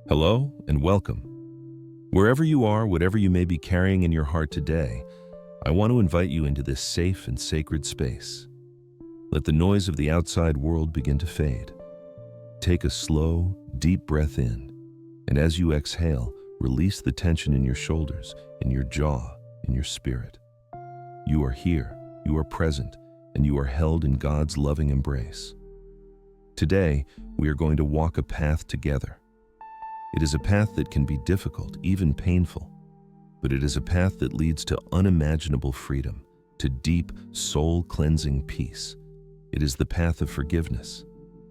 Hello and welcome. Wherever you are, whatever you may be carrying in your heart today, I want to invite you into this safe and sacred space. Let the noise of the outside world begin to fade. Take a slow, deep breath in, and as you exhale, release the tension in your shoulders, in your jaw, in your spirit. You are here, you are present, and you are held in God's loving embrace. Today, we are going to walk a path together. It is a path that can be difficult, even painful, but it is a path that leads to unimaginable freedom, to deep, soul-cleansing peace. It is the path of forgiveness.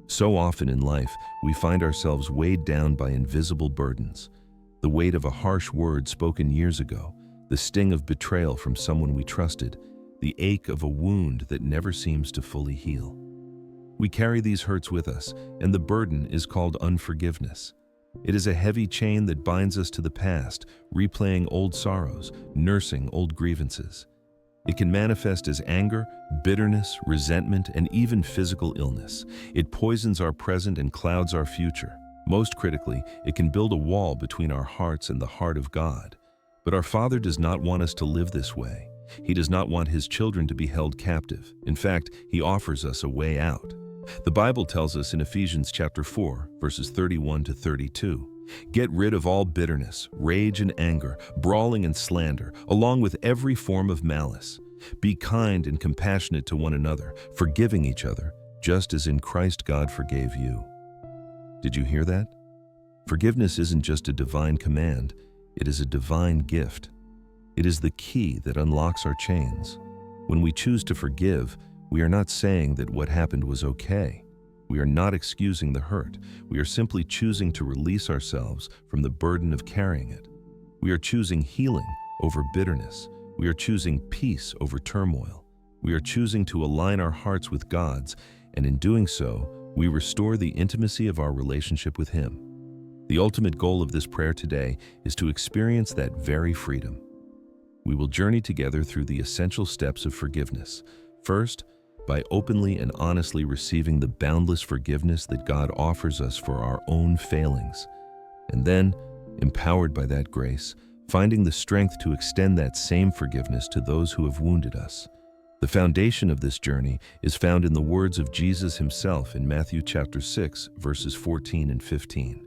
So often in life, we find ourselves weighed down by invisible burdens, the weight of a harsh word spoken years ago, the sting of betrayal from someone we trusted, the ache of a wound that never seems to fully heal. We carry these hurts with us, and the burden is called unforgiveness. It is a heavy chain that binds us to the past, replaying old sorrows, nursing old grievances. It can manifest as anger, bitterness, resentment, and even physical illness. It poisons our present and clouds our future. Most critically, it can build a wall between our hearts and the heart of God. But our Father does not want us to live this way. He does not want His children to be held captive. In fact, He offers us a way out. The Bible tells us in Ephesians chapter 4, verses 31 to 32, "Get rid of all bitterness, rage and anger, brawling and slander, along with every form of malice. Be kind and compassionate to one another, forgiving each other, just as in Christ God forgave you." Did you hear that? Forgiveness isn't just a divine command, it is a divine gift. It is the key that unlocks our chains. When we choose to forgive, we are not saying that what happened was okay. We are not excusing the hurt. We are simply choosing to release ourselves from the burden of carrying it. We are choosing healing over bitterness. We are choosing peace over turmoil. We are choosing to align our hearts with God's, and in doing so, we restore the intimacy of our relationship with Him. The ultimate goal of this prayer today is to experience that very freedom. We will journey together through the essential steps of forgiveness. First, by openly and honestly receiving the boundless forgiveness that God offers us for our own failings. And then, empowered by that grace, finding the strength to extend that same forgiveness to those who have wounded us. The foundation of this journey is found in the words of Jesus Himself in Matthew chapter 6, verses 14 and 15.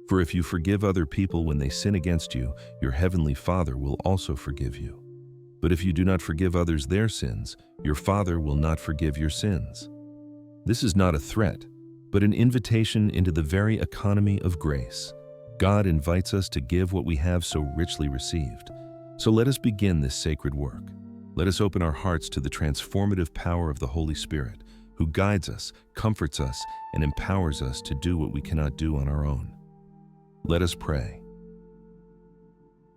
"For if you forgive other people when they sin against you, your heavenly Father will also forgive you. But if you do not forgive others their sins, your Father will not forgive your sins." This is not a threat, but an invitation into the very economy of grace. God invites us to give what we have so richly received. So let us begin this sacred work. Let us open our hearts to the transformative power of the Holy Spirit, who guides us, comforts us, and empowers us to do what we cannot do on our own. Let us pray.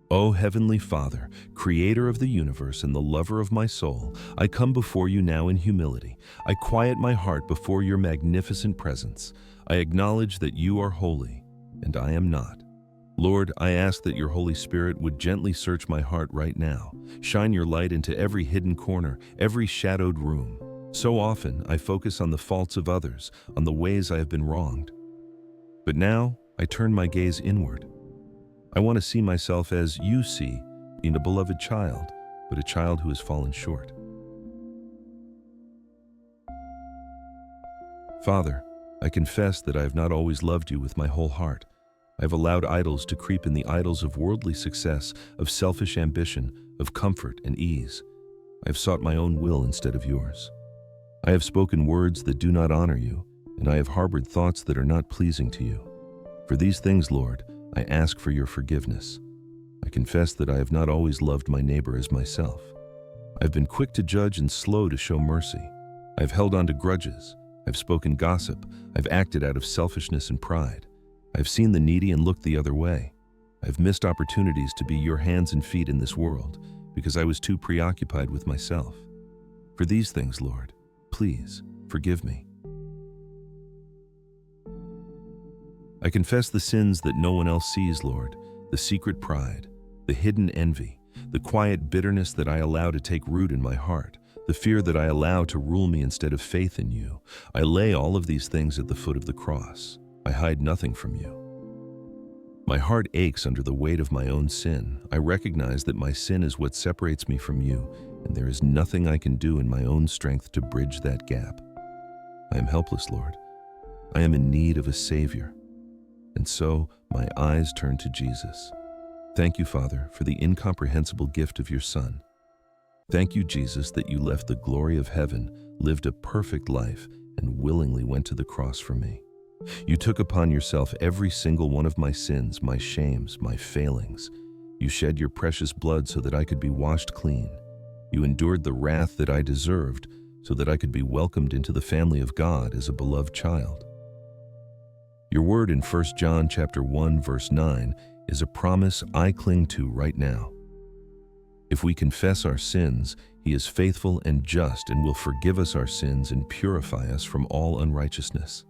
O Heavenly Father, Creator of the universe and the lover of my soul, I come before you now in humility. I quiet my heart before your magnificent presence. I acknowledge that you are holy, and I am not. Lord, I ask that your Holy Spirit would gently search my heart right now. Shine your light into every hidden corner, every shadowed room. So often, I focus on the faults of others, on the ways I have been wronged. But now, I turn my gaze inward. I want to see myself as you see, in a beloved child, but a child who has fallen short. Father, I confess that I have not always loved you with my whole heart. I have allowed idols to creep in, the idols of worldly success, of selfish ambition, of comfort and ease. I have sought my own will instead of yours. I have spoken words that do not honor you, and I have harbored thoughts that are not pleasing to you. For these things, Lord, I ask for your forgiveness. I confess that I have not always loved my neighbor as myself. I've been quick to judge and slow to show mercy. I've held on to grudges. I've spoken gossip. I've acted out of selfishness and pride. I've seen the needy and looked the other way. I've missed opportunities to be your hands and feet in this world because I was too preoccupied with myself. For these things, Lord, please forgive me. I confess the sins that no one else sees, Lord, the secret pride, the hidden envy, the quiet bitterness that I allow to take root in my heart, the fear that I allow to rule me instead of faith in you. I lay all of these things at the foot of the cross. I hide nothing from you. My heart aches under the weight of my own sin. I recognize that my sin is what separates me from you, and there is nothing I can do in my own strength to bridge that gap. I am helpless, Lord. I am in need of a Savior. And so my eyes turn to Jesus. Thank you, Father, for the incomprehensible gift of your Son. Thank you, Jesus, that you left the glory of heaven, lived a perfect life, and willingly went to the cross for me. You took upon yourself every single one of my sins, my shames, my failings. You shed your precious blood so that I could be washed clean. You endured the wrath that I deserved so that I could be welcomed into the family of God as a beloved child. Your word in 1 John chapter 1, verse 9 is a promise I cling to right now. If we confess our sins, he is faithful and just and will forgive us our sins and purify us from all unrighteousness.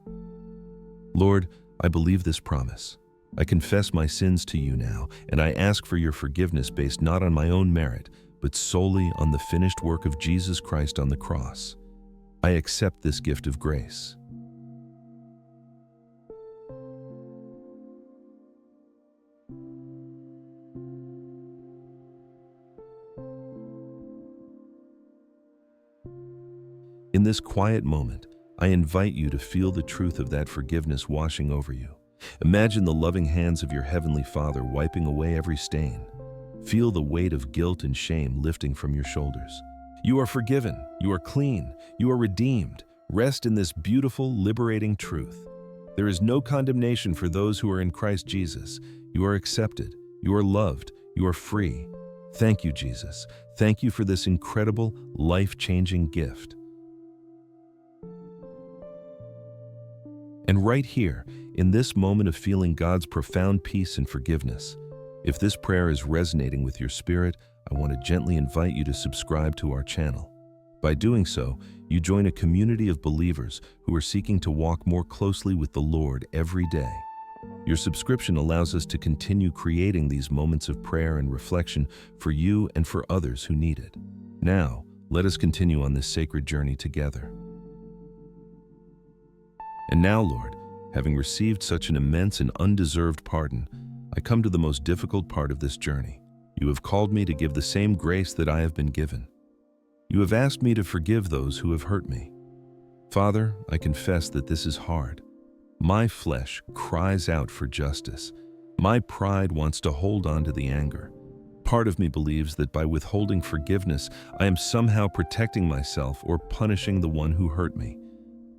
Lord, I believe this promise. I confess my sins to you now, and I ask for your forgiveness based not on my own merit, but solely on the finished work of Jesus Christ on the cross. I accept this gift of grace. In this quiet moment, I invite you to feel the truth of that forgiveness washing over you. Imagine the loving hands of your Heavenly Father wiping away every stain. Feel the weight of guilt and shame lifting from your shoulders. You are forgiven, you are clean, you are redeemed. Rest in this beautiful, liberating truth. There is no condemnation for those who are in Christ Jesus. You are accepted, you are loved, you are free. Thank you, Jesus. Thank you for this incredible, life-changing gift. And right here, in this moment of feeling God's profound peace and forgiveness, if this prayer is resonating with your spirit, I want to gently invite you to subscribe to our channel. By doing so, you join a community of believers who are seeking to walk more closely with the Lord every day. Your subscription allows us to continue creating these moments of prayer and reflection for you and for others who need it. Now, let us continue on this sacred journey together. And now, Lord, having received such an immense and undeserved pardon, I come to the most difficult part of this journey. You have called me to give the same grace that I have been given. You have asked me to forgive those who have hurt me. Father, I confess that this is hard. My flesh cries out for justice. My pride wants to hold on to the anger. Part of me believes that by withholding forgiveness, I am somehow protecting myself or punishing the one who hurt me.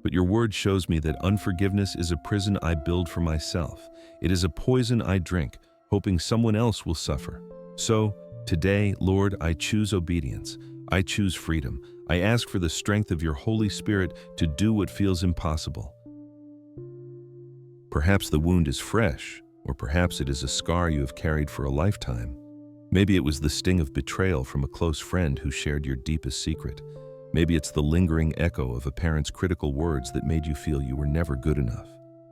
But your word shows me that unforgiveness is a prison I build for myself. It is a poison I drink, hoping someone else will suffer. So, today, Lord, I choose obedience. I choose freedom. I ask for the strength of your Holy Spirit to do what feels impossible. Perhaps the wound is fresh, or perhaps it is a scar you have carried for a lifetime. Maybe it was the sting of betrayal from a close friend who shared your deepest secret. Maybe it's the lingering echo of a parent's critical words that made you feel you were never good enough.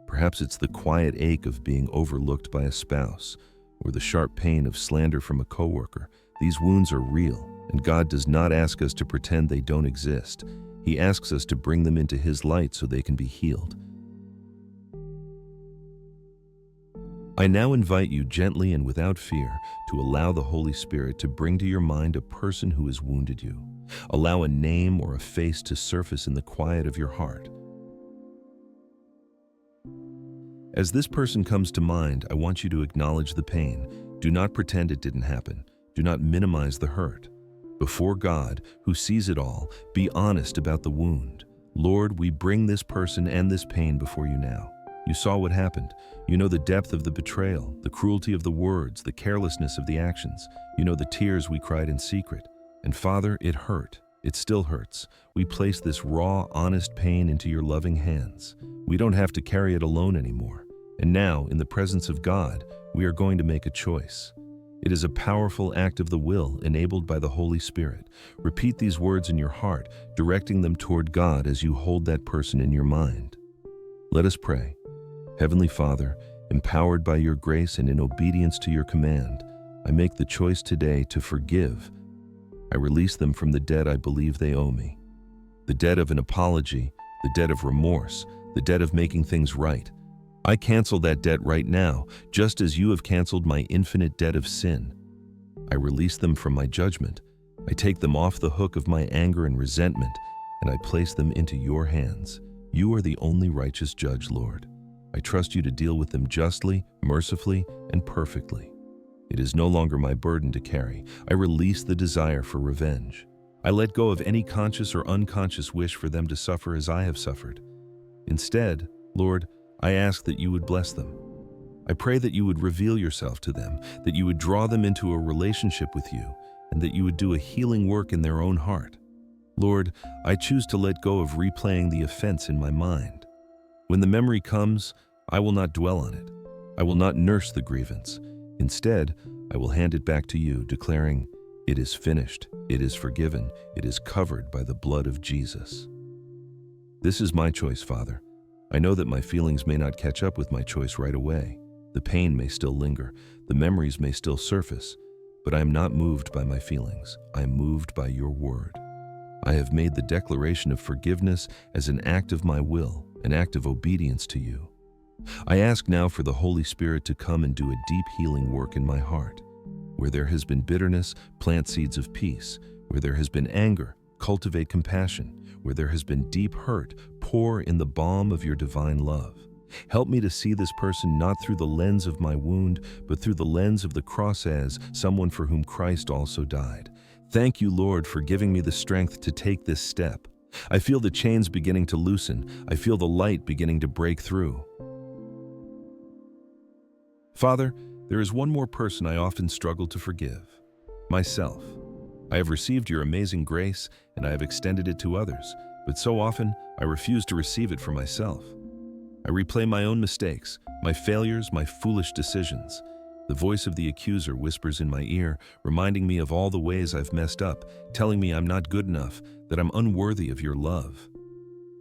Perhaps it's the quiet ache of being overlooked by a spouse, or the sharp pain of slander from a coworker. These wounds are real, and God does not ask us to pretend they don't exist. He asks us to bring them into His light so they can be healed. I now invite you gently and without fear to allow the Holy Spirit to bring to your mind a person who has wounded you. Allow a name or a face to surface in the quiet of your heart. As this person comes to mind, I want you to acknowledge the pain. Do not pretend it didn't happen. Do not minimize the hurt. Before God, who sees it all, be honest about the wound. Lord, we bring this person and this pain before you now. You saw what happened. You know the depth of the betrayal, the cruelty of the words, the carelessness of the actions. You know the tears we cried in secret. And Father, it hurt. It still hurts. We place this raw, honest pain into your loving hands. We don't have to carry it alone anymore. And now, in the presence of God, we are going to make a choice. It is a powerful act of the will enabled by the Holy Spirit. Repeat these words in your heart, directing them toward God as you hold that person in your mind. Let us pray. Heavenly Father, empowered by your grace and in obedience to your command, I make the choice today to forgive. I release them from the debt I believe they owe me. The debt of an apology, the debt of remorse, the debt of making things right. I cancel that debt right now, just as you have canceled my infinite debt of sin. I release them from my judgment. I take them off the hook of my anger and resentment, and I place them into your hands. You are the only righteous judge, Lord. I trust you to deal with them justly, mercifully, and perfectly. It is no longer my burden to carry. I release the desire for revenge. I let go of any conscious or unconscious wish for them to suffer as I have suffered. Instead, Lord, I ask that you would bless them. I pray that you would reveal yourself to them, that you would draw them into a relationship with you, and that you would do a healing work in their own heart. Lord, I choose to let go of replaying the offense in my mind. When the memory comes, I will not dwell on it. I will not nurse the grievance. Instead, I will hand it back to you, declaring, "It is finished, it is forgiven, it is covered by the blood of Jesus." This is my choice, Father. I know that my feelings may not catch up with my choice right away. The pain may still linger, the memories may still surface, but I am not moved by my feelings. I am moved by your word. I have made the declaration of forgiveness as an act of my will, an act of obedience to you. I ask now for the Holy Spirit to come and do a deep healing work in my heart. Where there has been bitterness, plant seeds of peace. Where there has been anger, cultivate compassion. Where there has been deep hurt, pour in the balm of your divine love. Help me to see this person not through the lens of my wound, but through the lens of the cross as someone for whom Christ also died. Thank you, Lord, for giving me the strength to take this step. I feel the chains beginning to loosen. I feel the light beginning to break through. Father, there is one more person I often struggle to forgive: myself. I have received your amazing grace, and I have extended it to others, but so often I refuse to receive it for myself. I replay my own mistakes, my failures, my foolish decisions. The voice of the accuser whispers in my ear, reminding me of all the ways I've messed up, telling me I'm not good enough, that I'm unworthy of your love.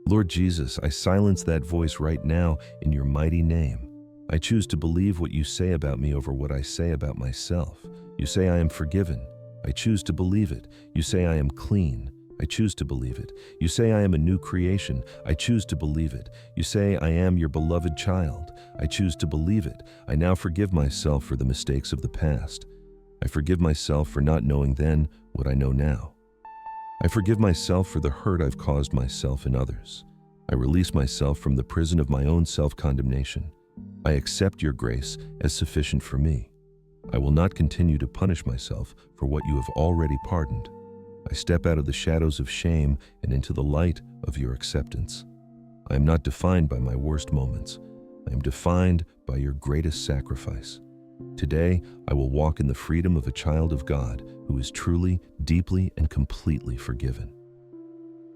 Lord Jesus, I silence that voice right now in your mighty name. I choose to believe what you say about me over what I say about myself. You say I am forgiven. I choose to believe it. You say I am clean. I choose to believe it. You say I am a new creation. I choose to believe it. You say I am your beloved child. I choose to believe it. I now forgive myself for the mistakes of the past. I forgive myself for not knowing then what I know now. I forgive myself for the hurt I've caused myself and others. I release myself from the prison of my own self-condemnation. I accept your grace as sufficient for me. I will not continue to punish myself for what you have already pardoned. I step out of the shadows of shame and into the light of your acceptance. I am not defined by my worst moments. I am defined by your greatest sacrifice. Today, I will walk in the freedom of a child of God who is truly, deeply, and completely forgiven.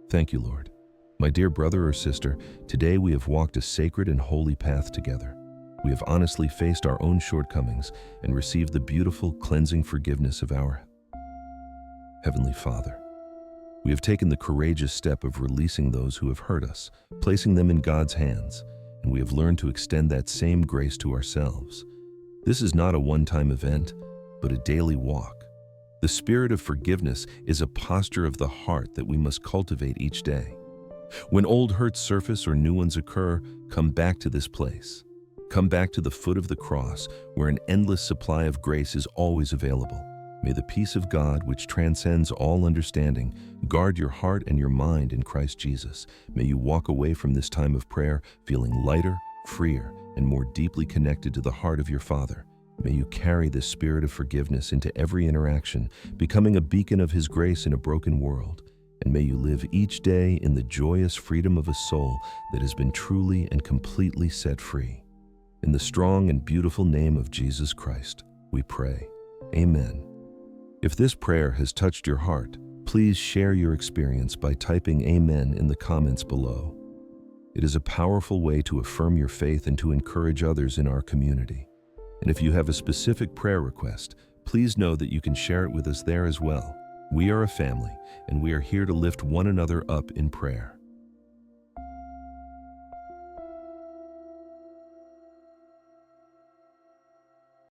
Thank you, Lord. My dear brother or sister, today we have walked a sacred and holy path together. We have honestly faced our own shortcomings and received the beautiful, cleansing forgiveness of our Heavenly Father. We have taken the courageous step of releasing those who have hurt us, placing them in God's hands, and we have learned to extend that same grace to ourselves. This is not a one-time event, but a daily walk. The spirit of forgiveness is a posture of the heart that we must cultivate each day. When old hurts surface or new ones occur, come back to this place. Come back to the foot of the cross, where an endless supply of grace is always available. May the peace of God, which transcends all understanding, guard your heart and your mind in Christ Jesus. May you walk away from this time of prayer feeling lighter, freer, and more deeply connected to the heart of your Father. May you carry this spirit of forgiveness into every interaction, becoming a beacon of His grace in a broken world. And may you live each day in the joyous freedom of a soul that has been truly and completely set free. In the strong and beautiful name of Jesus Christ, we pray. Amen. If this prayer has touched your heart, please share your experience by typing Amen in the comments below. It is a powerful way to affirm your faith and to encourage others in our community. And if you have a specific prayer request, please know that you can share it with us there as well. We are a family, and we are here to lift one another up in prayer.